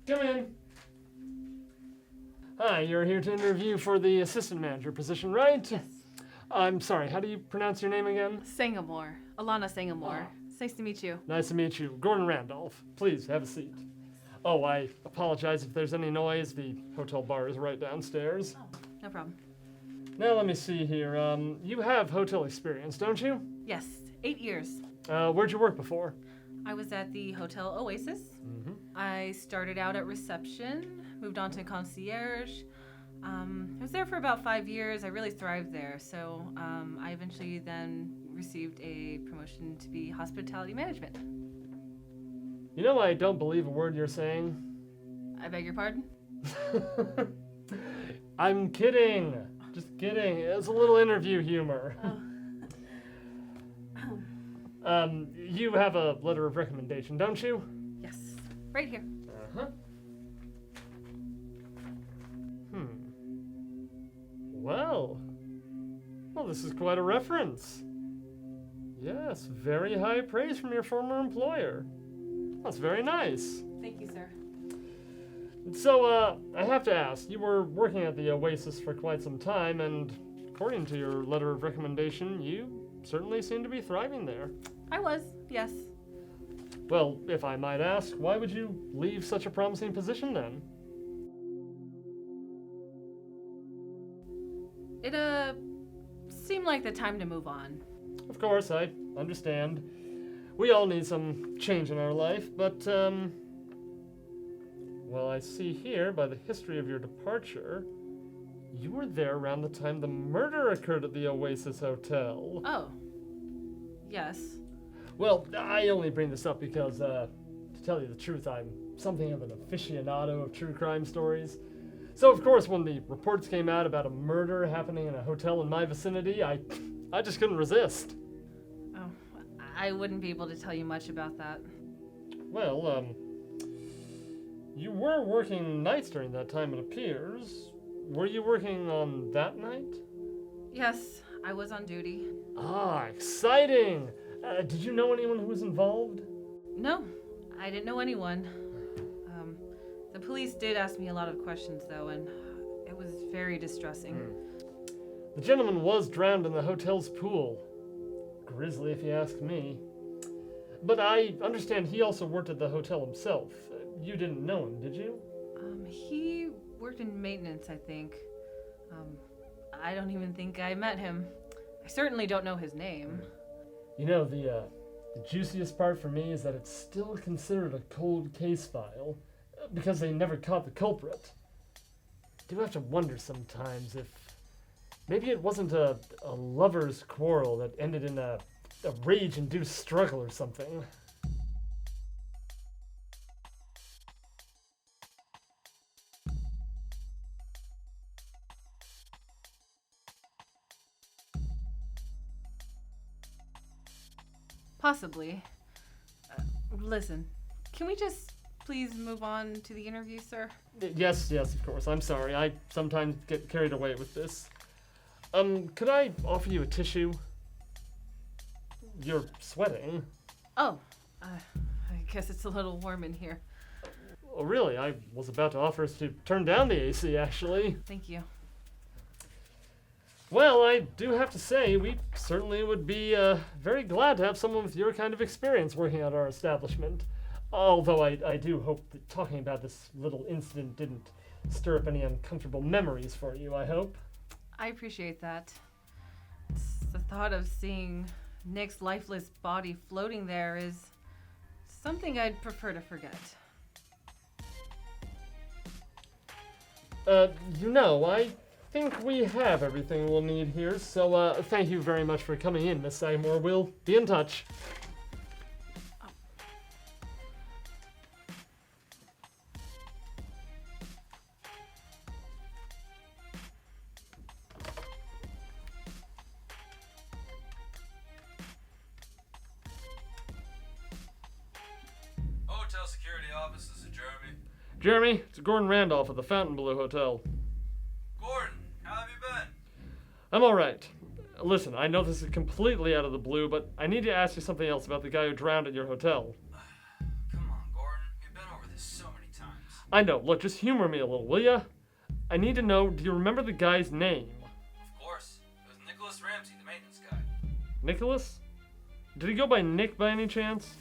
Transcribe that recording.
Come in. Hi, you're here to interview for the assistant manager position, right? Yes. I'm sorry, how do you pronounce your name again? Sangamore. Alana Sangamore. It's nice to meet you. Nice to meet you. Gordon Randolph. Please, have a seat. Oh, I apologize if there's any noise. The hotel bar is right downstairs. Oh, no problem. Now let me see here. You have hotel experience, don't you? Yes, 8 years. Where'd you work before? I was at the Hotel Oasis. Mm-hmm. I started out at reception, moved on to concierge. I was there for about 5 years. I really thrived there. So I eventually then received a promotion to be hospitality management. You know, I don't believe a word you're saying. I beg your pardon? I'm kidding. Just kidding. It's a little interview humor. Oh. You have a letter of recommendation, don't you? Yes, right here. Uh-huh. Well, this is quite a reference. Yes, very high praise from your former employer. That's very nice. Thank you, sir. So, I have to ask, you were working at the Oasis for quite some time, and according to your letter of recommendation, you certainly seem to be thriving there. I was, yes. Well, if I might ask, why would you leave such a promising position then? It, seemed like the time to move on. Of course, I understand. We all need some change in our life, but, well, I see here, by the history of your departure, you were there around the time the murder occurred at the Oasis Hotel. Oh. Yes. Well, I only bring this up because, to tell you the truth, I'm something of an aficionado of true crime stories. So, of course, when the reports came out about a murder happening in a hotel in my vicinity, I just couldn't resist. Oh, I wouldn't be able to tell you much about that. Well, you were working nights during that time, it appears. Were you working on that night? Yes, I was on duty. Ah, exciting! Did you know anyone who was involved? No, I didn't know anyone. The police did ask me a lot of questions, though, and it was very distressing. The gentleman was drowned in the hotel's pool. Grisly, if you ask me. But I understand he also worked at the hotel himself. You didn't know him, did you? He worked in maintenance, I think. I don't even think I met him. I certainly don't know his name. You know, the juiciest part for me is that it's still considered a cold case file, because they never caught the culprit. I do have to wonder sometimes if maybe it wasn't a lover's quarrel that ended in a rage-induced struggle or something. Possibly. Listen, can we just please move on to the interview, sir? Yes, of course. I'm sorry. I sometimes get carried away with this. Could I offer you a tissue? You're sweating. Oh, I guess it's a little warm in here. Oh, really? I was about to offer us to turn down the AC, actually. Thank you. Well, I do have to say, we certainly would be very glad to have someone with your kind of experience working at our establishment. Although I do hope that talking about this little incident didn't stir up any uncomfortable memories for you, I hope. I appreciate that. The thought of seeing Nick's lifeless body floating there is something I'd prefer to forget. I think we have everything we'll need here, so thank you very much for coming in, Miss Sangamore. We'll be in touch. office. This is Jeremy. Jeremy, it's Gordon Randolph at the Fontainebleau Hotel. Gordon, how have you been? I'm alright. Listen, I know this is completely out of the blue, but I need to ask you something else about the guy who drowned at your hotel. Come on, Gordon. We've been over this so many times. I know. Look, just humor me a little, will ya? I need to know, do you remember the guy's name? Of course. It was Nicholas Ramsey, the maintenance guy. Nicholas? Did he go by Nick by any chance?